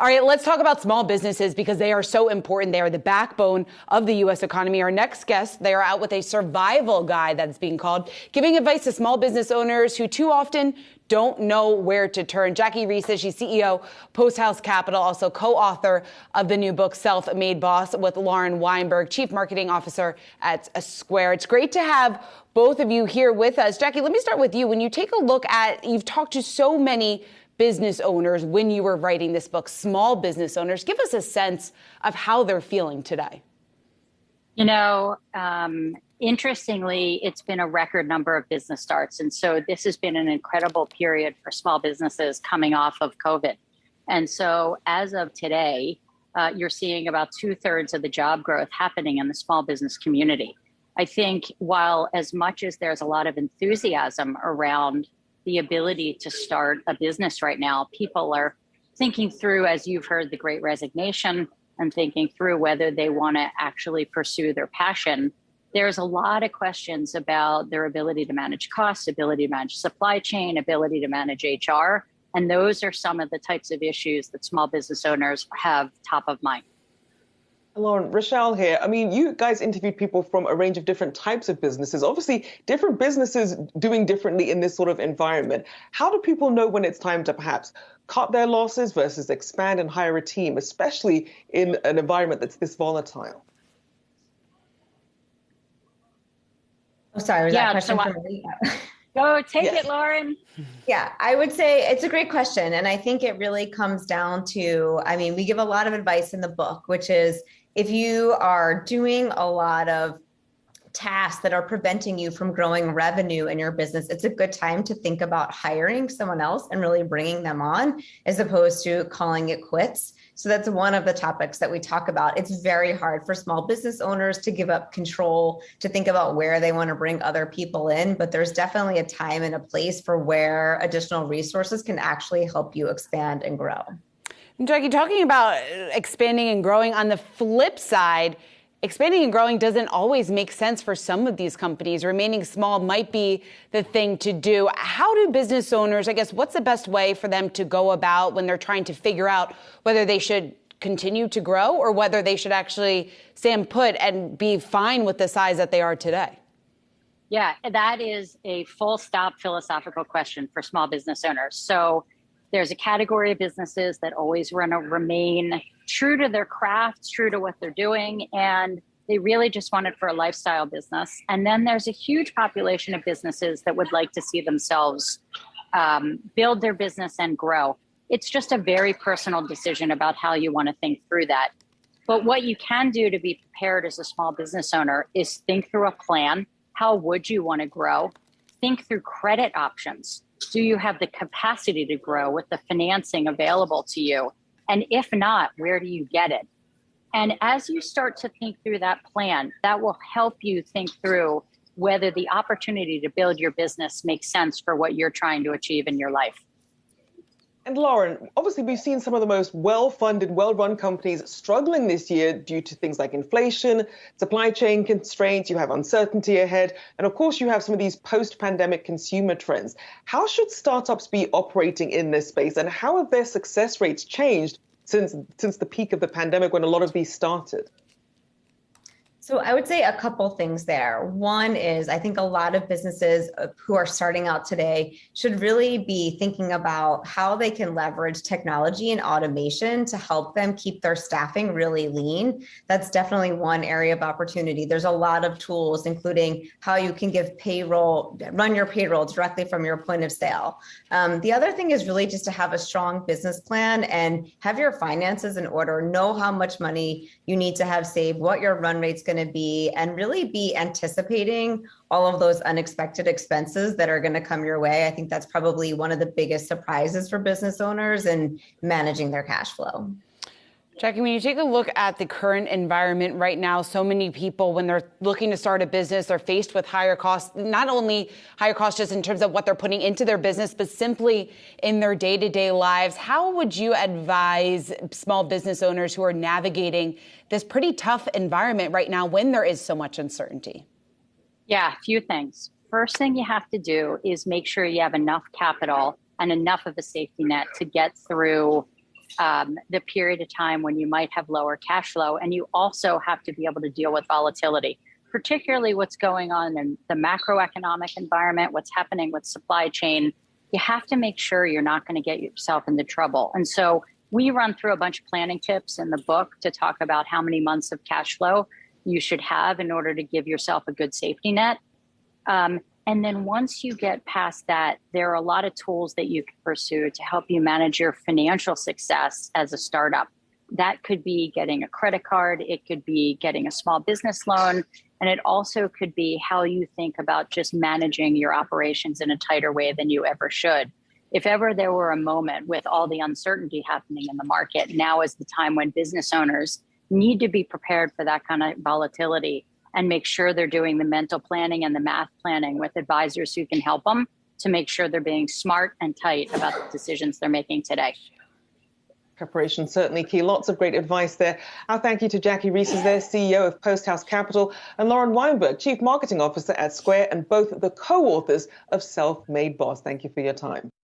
All right, let's talk about small businesses because they are so important. They are the backbone of the U.S. economy. Our next guest, they are out with a survival guide that's being called, giving advice to small business owners who too often don't know where to turn. Jackie Reese, she's CEO, Post House Capital, also co-author of the new book, Self-Made Boss, with Lauren Weinberg, Chief Marketing Officer at Square. It's great to have both of you here with us. Jackie, let me start with you. When you take a look at, you've talked to so many business owners when you were writing this book, small business owners. Give us a sense of how they're feeling today. You know, interestingly, it's been a record number of business starts. And so this has been an incredible period for small businesses coming off of COVID. And so as of today, you're seeing about 2/3 of the job growth happening in the small business community. I think while as much as there's a lot of enthusiasm around the ability to start a business right now, people are thinking through, as you've heard, the Great Resignation, and thinking through whether they want to actually pursue their passion. There's a lot of questions about their ability to manage costs, ability to manage supply chain, ability to manage HR. And those are some of the types of issues that small business owners have top of mind. Lauren, Rochelle here. I mean, you guys interviewed people from a range of different types of businesses. Obviously, different businesses doing differently in this sort of environment. How do people know when it's time to perhaps cut their losses versus expand and hire a team, especially in an environment that's this volatile? Oh, sorry, was that question for me? Go take it, Lauren. Yeah, I would say it's a great question. And I think it really comes down to, I mean, we give a lot of advice in the book, which is if you are doing a lot of tasks that are preventing you from growing revenue in your business, it's a good time to think about hiring someone else and really bringing them on as opposed to calling it quits. So that's one of the topics that we talk about. It's very hard for small business owners to give up control, to think about where they want to bring other people in, but there's definitely a time and a place for where additional resources can actually help you expand and grow. Jackie, talking about expanding and growing, on the flip side, expanding and growing doesn't always make sense for some of these companies. Remaining small might be the thing to do. How do business owners, I guess, what's the best way for them to go about when they're trying to figure out whether they should continue to grow or whether they should actually stand put and be fine with the size that they are today? Yeah, that is a full stop philosophical question for small business owners. So there's a category of businesses that always want to remain true to their craft, true to what they're doing, and they really just want it for a lifestyle business. And then there's a huge population of businesses that would like to see themselves build their business and grow. It's just a very personal decision about how you want to think through that. But what you can do to be prepared as a small business owner is think through a plan. How would you want to grow? Think through credit options. Do you have the capacity to grow with the financing available to you? And if not, where do you get it? And as you start to think through that plan, that will help you think through whether the opportunity to build your business makes sense for what you're trying to achieve in your life. And Lauren, obviously we've seen some of the most well-funded, well-run companies struggling this year due to things like inflation, supply chain constraints, you have uncertainty ahead, and of course you have some of these post-pandemic consumer trends. How should startups be operating in this space, and how have their success rates changed since the peak of the pandemic when a lot of these started? So I would say a couple things there. One is I think a lot of businesses who are starting out today should really be thinking about how they can leverage technology and automation to help them keep their staffing really lean. That's definitely one area of opportunity. There's a lot of tools, including how you can run your payroll directly from your point of sale. The other thing is really just to have a strong business plan and have your finances in order, know how much money you need to have saved, what your run rate's going to be, and really be anticipating all of those unexpected expenses that are going to come your way. I think that's probably one of the biggest surprises for business owners in managing their cash flow. Jackie, when you take a look at the current environment right now, so many people, when they're looking to start a business, are faced with higher costs, not only higher costs just in terms of what they're putting into their business, but simply in their day-to-day lives. How would you advise small business owners who are navigating this pretty tough environment right now when there is so much uncertainty? Yeah, a few things. First thing you have to do is make sure you have enough capital and enough of a safety net to get through the period of time when you might have lower cash flow. And you also have to be able to deal with volatility, particularly what's going on in the macroeconomic environment, what's happening with supply chain. You have to make sure you're not going to get yourself into trouble. And so we run through a bunch of planning tips in the book to talk about how many months of cash flow you should have in order to give yourself a good safety net. And then once you get past that, there are a lot of tools that you can pursue to help you manage your financial success as a startup. That could be getting a credit card. It could be getting a small business loan. And it also could be how you think about just managing your operations in a tighter way than you ever should. If ever there were a moment with all the uncertainty happening in the market, now is the time when business owners need to be prepared for that kind of volatility and make sure they're doing the mental planning and the math planning with advisors who can help them to make sure they're being smart and tight about the decisions they're making today. Preparation certainly key. Lots of great advice there. Our thank you to Jackie Reses there, CEO of Post House Capital, and Lauren Weinberg, Chief Marketing Officer at Square, and both the co-authors of Self-Made Boss. Thank you for your time.